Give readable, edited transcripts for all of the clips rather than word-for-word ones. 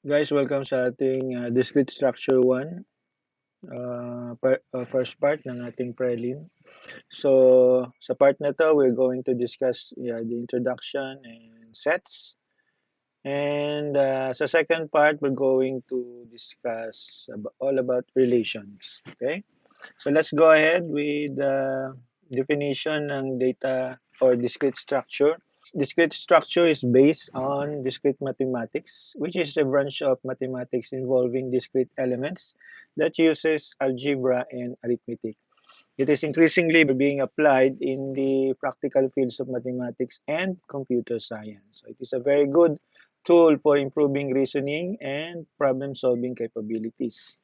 Guys, welcome sa ating Discrete Structure 1, first part ng ating prelim. So, sa part na to, we're going to discuss the introduction and sets. And sa second part, we're going to discuss all about relations. Okay? So, let's go ahead with the definition ng data or discrete structure. Discrete structure is based on discrete mathematics, which is a branch of mathematics involving discrete elements that uses algebra and arithmetic. It is increasingly being applied in the practical fields of mathematics and computer science. So it is a very good tool for improving reasoning and problem-solving capabilities.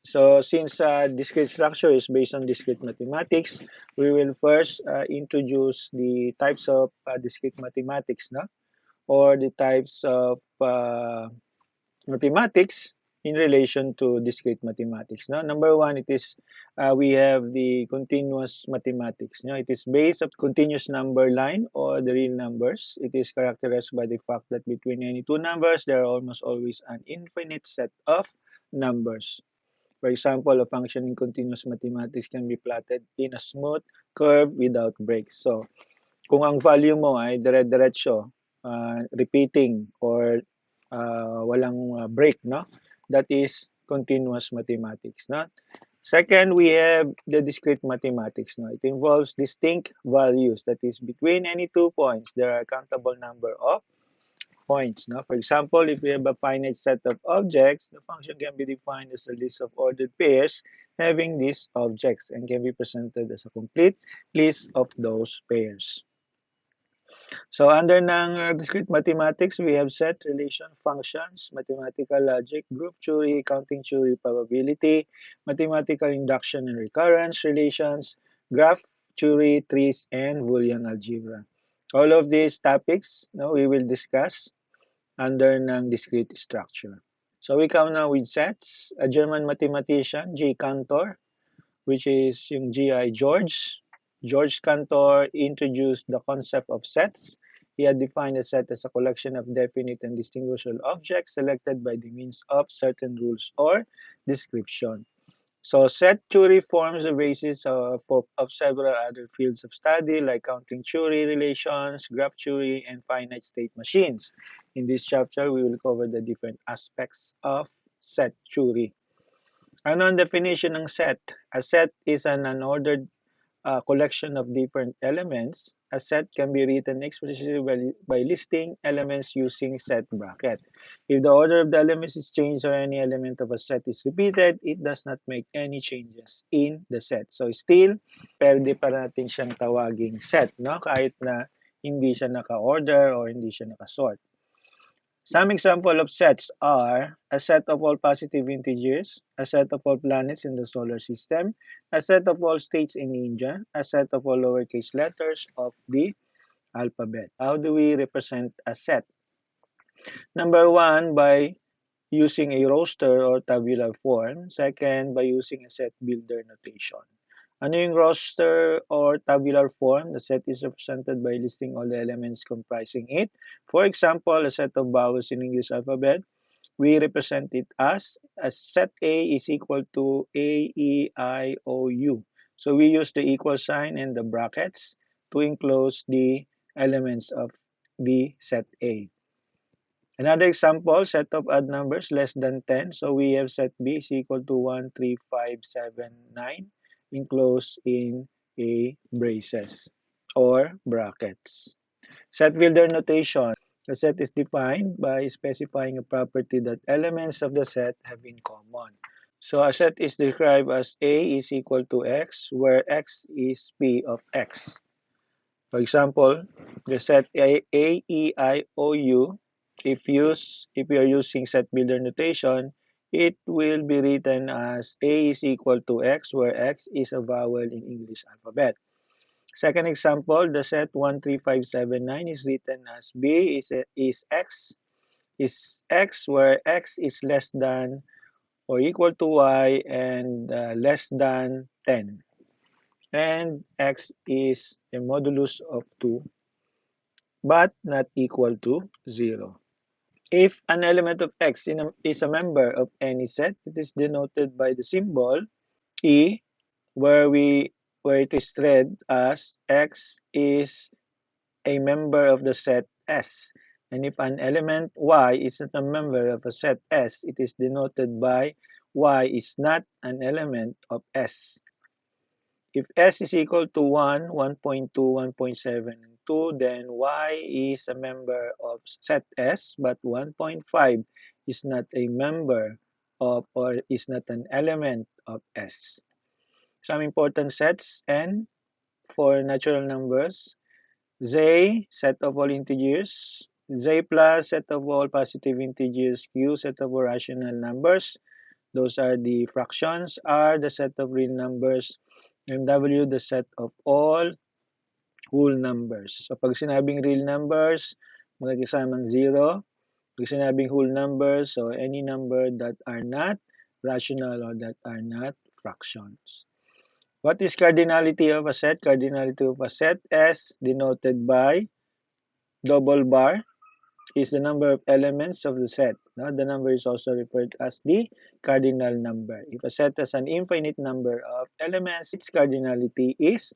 So since discrete structure is based on discrete mathematics, we will first introduce the types of discrete mathematics, no? Or the types of mathematics in relation to discrete mathematics. No? Number one, it is we have the continuous mathematics. No? It is based on continuous number line or the real numbers. It is characterized by the fact that between any two numbers, there are almost always an infinite set of numbers. For example, a function in continuous mathematics can be plotted in a smooth curve without breaks. So, kung ang value mo ay dire-diretso, repeating or walang break, no? That is continuous mathematics, no? Second, we have the discrete mathematics. No? It involves distinct values. That is, between any 2 points, there are a countable number of points. No? For example, if we have a finite set of objects, the function can be defined as a list of ordered pairs having these objects and can be presented as a complete list of those pairs. So under ng discrete mathematics, we have set, relation, functions, mathematical logic, group theory, counting theory, probability, mathematical induction and recurrence, relations, graph theory, trees, and Boolean algebra. All of these topics we will discuss under ng discrete structure. So we come now with sets. A German mathematician, J. Cantor, which is yung G.I. George Cantor introduced the concept of sets. He had defined a set as a collection of definite and distinguishable objects selected by the means of certain rules or description. So set theory forms the basis of several other fields of study like counting theory, relations, graph theory, and finite state machines. In this chapter, we will cover the different aspects of set theory. Ano ang definition ng set? A set is an unordered collection of different elements. A set can be written explicitly by listing elements using set bracket. If the order of the elements is changed or any element of a set is repeated, it does not make any changes in the set. So still, pwede pa natin siyang tawaging set, no? Kahit na hindi siya naka-order or hindi siya naka-sort. Some examples of sets are a set of all positive integers, a set of all planets in the solar system, a set of all states in India, a set of all lowercase letters of the alphabet. How do we represent a set? Number one, by using a roster or tabular form. Second, by using a set builder notation. Ano yung roster or tabular form? The set is represented by listing all the elements comprising it. For example, a set of vowels in English alphabet, we represent it as set A is equal to A, E, I, O, U. So we use the equal sign and the brackets to enclose the elements of the set A. Another example, set of odd numbers less than 10. So we have set B is equal to 1, 3, 5, 7, 9 enclosed in a braces or brackets. Set builder notation. The set is defined by specifying a property that elements of the set have in common. So a set is described as A is equal to X, where X is P of X. For example, the set A, E, I, O, U, if we are using set builder notation, it will be written as A is equal to X, where X is a vowel in English alphabet. Second example, the set 1, 3, 5, 7, 9 is written as B is X, where X is less than or equal to Y and less than 10. And X is a modulus of 2 but not equal to 0. If an element of X is a member of any set, it is denoted by the symbol E, where it is read as X is a member of the set S. And if an element Y is not a member of a set S, it is denoted by Y is not an element of S. If S is equal to 1, 1.2, 1.7, and 2, then Y is a member of set S, but 1.5 is not a member of or is not an element of S. Some important sets N for natural numbers. Z, set of all integers. Z plus, set of all positive integers. Q, set of all rational numbers. Those are the fractions. R, the set of real numbers. And W, the set of all whole numbers. So pag sinabing real numbers, magkasamang 0. Pag sinabing whole numbers, so any number that are not rational or that are not fractions. What is cardinality of a set? Cardinality of a set is denoted by double bar is the number of elements of the set. Now, the number is also referred as the cardinal number. If a set has an infinite number of elements, its cardinality is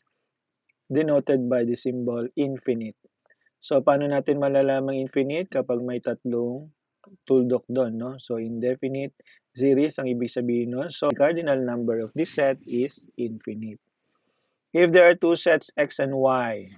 denoted by the symbol infinite. So, paano natin malalamang infinite? Kapag may tatlong tuldok doon, no? So, indefinite series ang ibig sabihin nun. So, the cardinal number of this set is infinite. If there are two sets X and Y,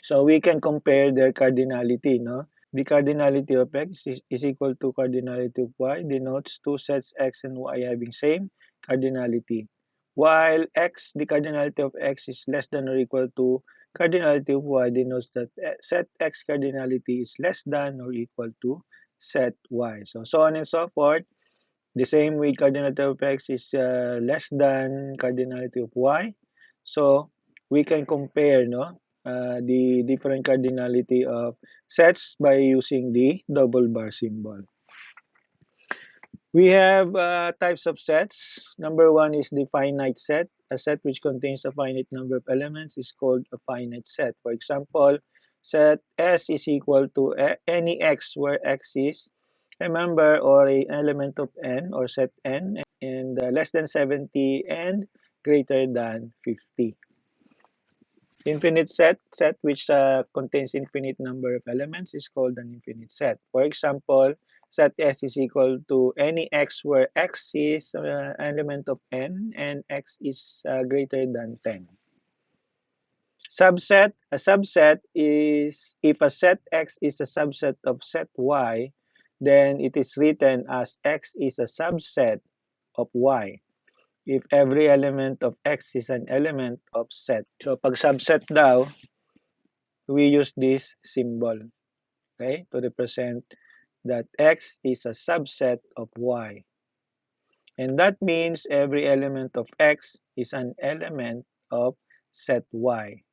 so we can compare their cardinality, no? The cardinality of X is equal to cardinality of Y denotes two sets X and Y having same cardinality. While X, the cardinality of X is less than or equal to cardinality of Y denotes that set X cardinality is less than or equal to set Y. So on and so forth. The same way cardinality of X is less than cardinality of Y. So we can compare, no, the different cardinality of sets by using the double bar symbol. We have types of sets. Number one is the finite set. A set which contains a finite number of elements is called a finite set. For example, set S is equal to any X where X is a member or an element of N or set N and less than 70 and greater than 50. Infinite set which contains infinite number of elements is called an infinite set. For example, set S is equal to any X where X is an element of N and X is greater than 10. Subset, a subset is if a set X is a subset of set Y, then it is written as X is a subset of Y. If every element of X is an element of set. So pag subset daw, we use this symbol, okay, to represent that X is a subset of Y. And that means every element of X is an element of set Y.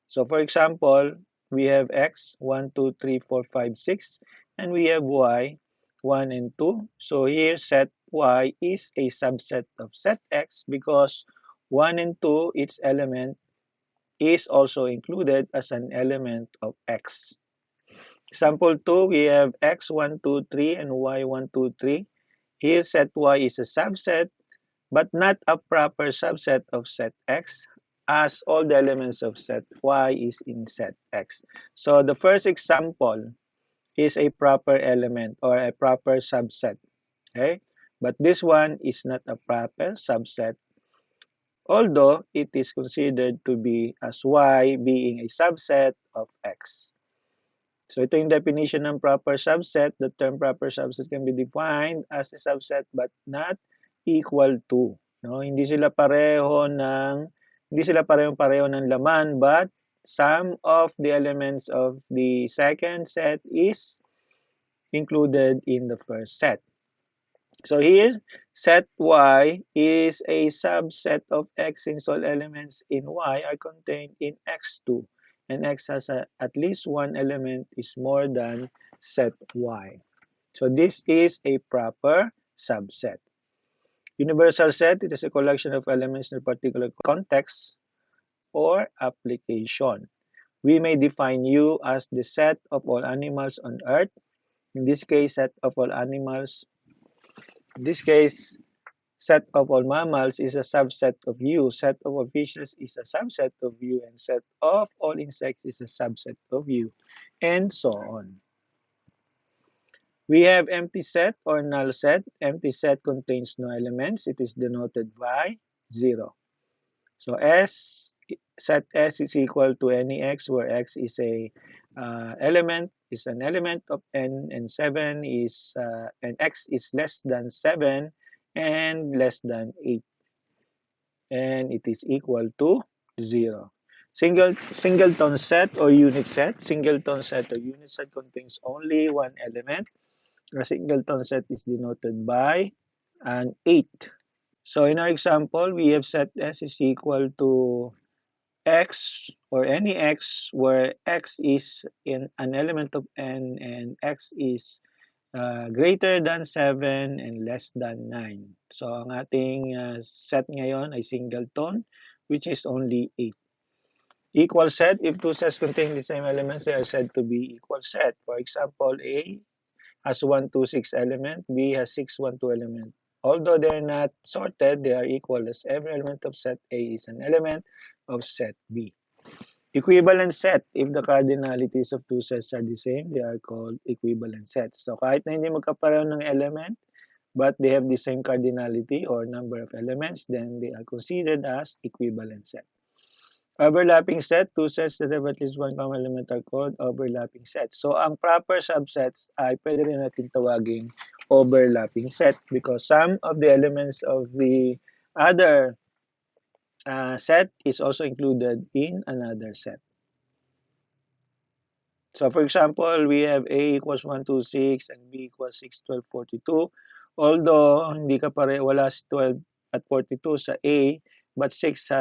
So for example, we have X 1, 2, 3, 4, 5, 6, and we have Y 1 and 2. So here set Y is a subset of set X because 1 and 2, its element is also included as an element of X. Example 2, we have X 1, 2, 3 and Y 1, 2, 3. Here set Y is a subset but not a proper subset of set X as all the elements of set Y is in set X. So the first example is a proper element or a proper subset. Okay? But this one is not a proper subset, although it is considered to be as Y being a subset of X. So ito yung definition ng proper subset. The term proper subset can be defined as a subset but not equal to. No, hindi sila parehong-pareho ng laman but some of the elements of the second set is included in the first set. So here, set Y is a subset of X since all elements in Y are contained in X2 and X has at least one element is more than set Y. So this is a proper subset. Universal set, it is a collection of elements in a particular context or application. We may define U as the set of all animals on Earth, In this case, set of all animals. In this case, set of all mammals is a subset of U. Set of all fishes is a subset of U. And set of all insects is a subset of U. And so on. We have empty set or null set. Empty set contains no elements. It is denoted by 0. So set S is equal to any x where x is a an element of n, and 7 is and x is less than 7 and less than 8, and it is equal to 0. Singleton set or unit set. Singleton set or unit set contains only one element. A singleton set is denoted by an 8. So in our example, we have set S is equal to x or any x where x is in an element of n and x is greater than 7 and less than 9. So ang ating set ngayon ay singleton, which is only 8. Equal set, if two sets contain the same elements, they are said to be equal set. For example, A has 1, 2, 6 element, B has 6, 1, 2 element. Although they're not sorted, they are equal as every element of set A is an element of set B. Equivalent set, if the cardinalities of two sets are the same, they are called equivalent sets. So kahit na hindi magkapareho ng element, but they have the same cardinality or number of elements, then they are considered as equivalent set. Overlapping set, two sets that have at least one common element are called overlapping sets. So ang proper subsets ay pwede rin natin tawaging overlapping set because some of the elements of the other set is also included in another set. So for example, we have A equals 1, 2, 6 and B equals 6, 12, 42. Although hindi ka wala si 12 at 42 sa A, but 6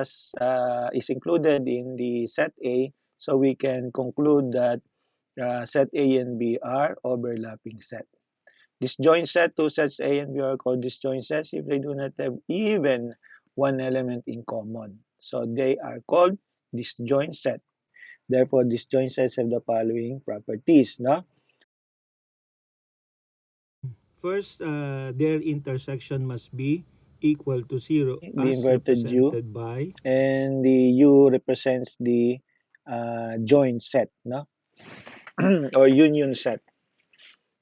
is included in the set A, so we can conclude that set A and B are overlapping set. Disjoint set, two sets A and B are called disjoint sets if they do not have even one element in common. So they are called disjoint set. Therefore, disjoint sets have the following properties. No? First, their intersection must be equal to 0 The as inverted U, represented by and the U represents the joint set, no? Or union set.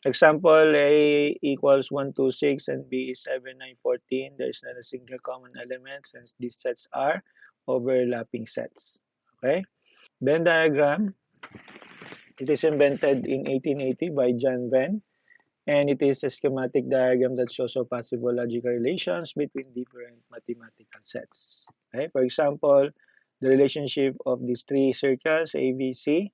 Example, A equals 1, 2, 6 and B is 7, 9, 14. There is not a single common element since these sets are overlapping sets. Okay? Venn diagram. It is invented in 1880 by John Venn, and it is a schematic diagram that shows all possible logical relations between different mathematical sets. Okay? For example, the relationship of these three circles, ABC,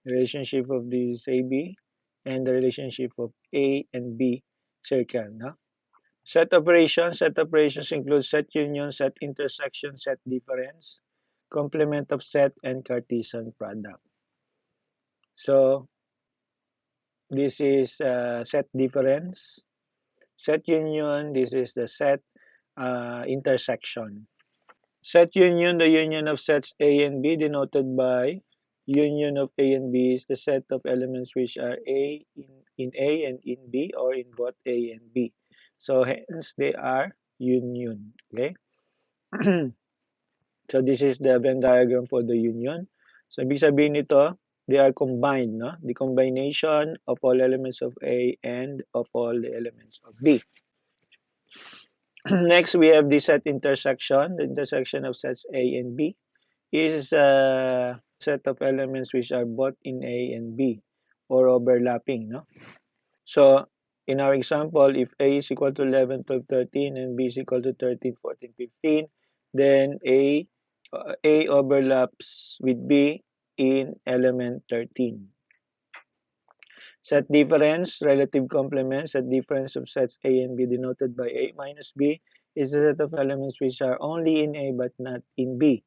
the relationship of these AB, and the relationship of A and B circle. No? Set operations include set union, set intersection, set difference, complement of set, and Cartesian product. So this is set difference. Set union, this is the set intersection. Set union, the union of sets A and B denoted by union of A and B is the set of elements which are in A and in B or in both A and B. So hence they are union. Okay? So this is the Venn diagram for the union. So ibig sabihin nito, they are combined, no? The combination of all elements of A and of all the elements of B. Next, we have the set intersection. The intersection of sets A and B is a set of elements which are both in A and B or overlapping. No? So, in our example, if A is equal to 11, 12, 13 and B is equal to 13, 14, 15, then A overlaps with B in element 13. Set difference, relative complement, set difference of sets A and B denoted by A minus B is a set of elements which are only in A but not in B.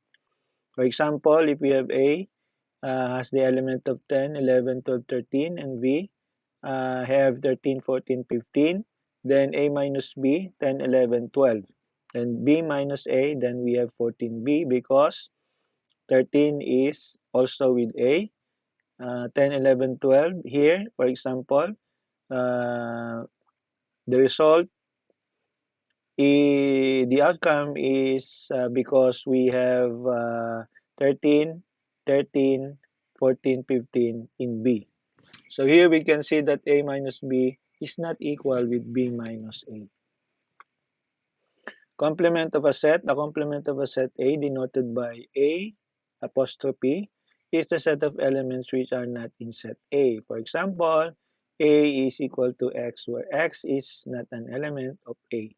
For example, if we have A has the element of 10, 11, 12, 13 and B have 13, 14, 15, then A minus B, 10, 11, 12. Then B minus A, then we have 14B because 13 is also with A. 10, 11, 12 here, for example, uh, the result the outcome is because we have 13, 13, 14, 15 in B. So here we can see that A minus B is not equal with B minus A. Complement of a set. The complement of a set A denoted by A apostrophe is the set of elements which are not in set A. For example, A is equal to X where X is not an element of A.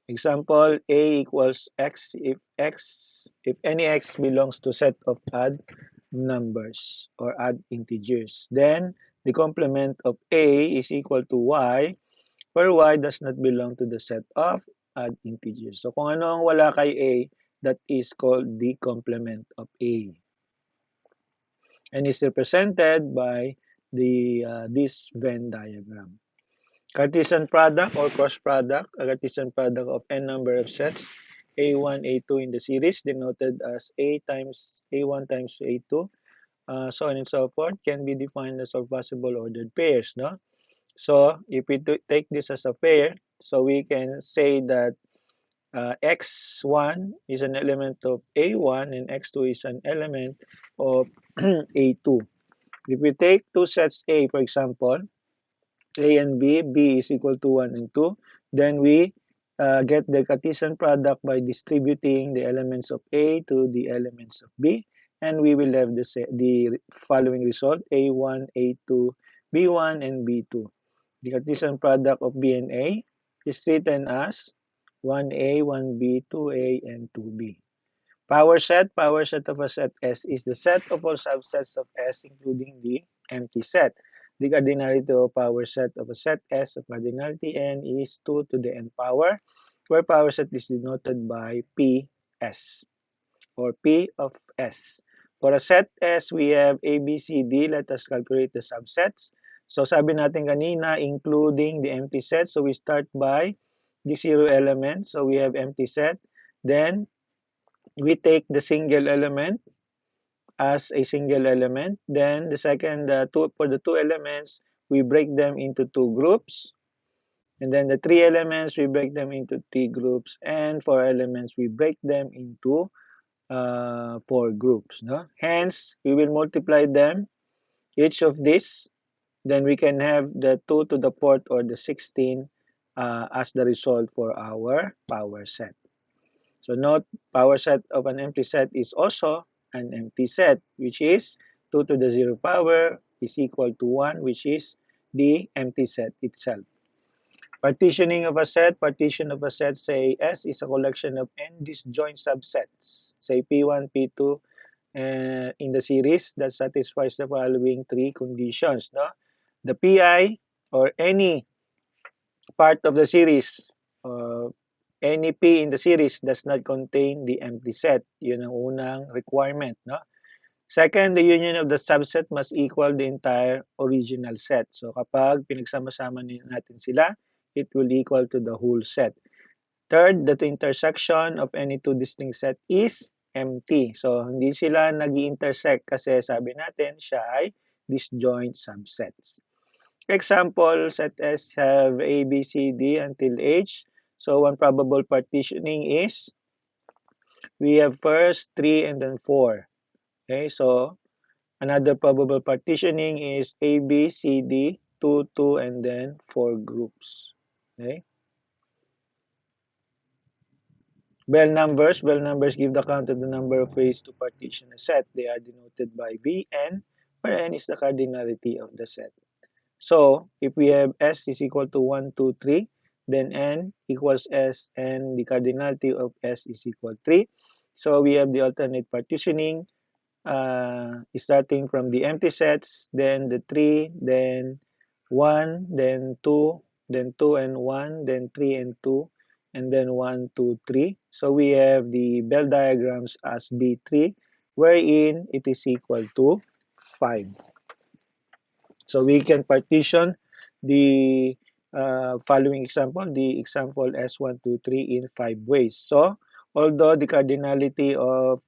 Example, A equals X if any X belongs to set of odd numbers or odd integers. Then the complement of A is equal to Y where Y does not belong to the set of odd integers. So kung ano ang wala kay A, that is called the complement of A and is represented by this Venn diagram. Cartesian product or cross product, a Cartesian product of n number of sets A1, A2 in the series denoted as A times A1 times A2, so on and so forth, can be defined as of possible ordered pairs. No? So if we take this as a pair, so we can say that x1 is an element of A1 and x2 is an element of A2. If we take two sets A, for example, A and B, B is equal to 1 and 2, then we get the Cartesian product by distributing the elements of A to the elements of B, and we will have the following result, A1, A2, B1, and B2. The Cartesian product of B and A is written as 1A, 1B, 2A, and 2B. Power set of a set S is the set of all subsets of S including the empty set. The cardinality of power set of a set S of cardinality n is 2 to the n power, where power set is denoted by Ps or P of S. For a set S, we have A, B, C, D. Let us calculate the subsets. So sabi natin kanina, including the empty set. So we start by the zero element. So we have empty set. Then we take the single element as a single element. Then the second for the two elements, we break them into two groups. And then the three elements, we break them into three groups. And four elements, we break them into four groups. No? Hence, we will multiply them, each of these. Then we can have the 2 to the fourth or the 16 as the result for our power set. So note, power set of an empty set is also an empty set, which is 2 to the 0 power is equal to 1, which is the empty set itself. Partitioning of a set, partition of a set, say S is a collection of n disjoint subsets, say P1, P2 in the series that satisfies the following three conditions. No? The Pi or any part of the series, any P in the series does not contain the empty set. Yun ang unang requirement. No? Second, the union of the subset must equal the entire original set. So kapag pinagsama-sama natin sila, it will equal to the whole set. Third, that the intersection of any two distinct set is empty. So hindi sila nag-intersect kasi sabi natin siya ay disjoint subsets. Example, set S have A, B, C, D until H. So one probable partitioning is we have first 3 and then 4. Okay, so another probable partitioning is A, B, C, D, 2, 2, and then 4 groups. Okay. Bell numbers give the count of the number of ways to partition a set. They are denoted by Vn, where n is the cardinality of the set. So, if we have S is equal to 1, 2, 3, then n equals S and the cardinality of S is equal to 3. So, we have the alternate partitioning starting from the empty sets, then the 3, then 1, then 2, then 2 and 1, then 3 and 2, and then 1, 2, 3. So we have the Bell diagrams as B3, wherein it is equal to 5. So we can partition the following example, the example S1, 2, 3 in 5 ways. So although the cardinality of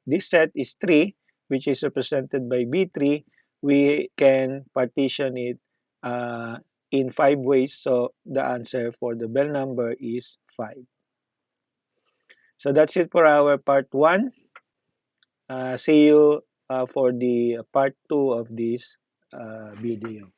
this set is 3, which is represented by B3, we can partition it uh, in 5 ways. So the answer for the Bell number is 5. So that's it for our part 1. See you for the part 2 of this video.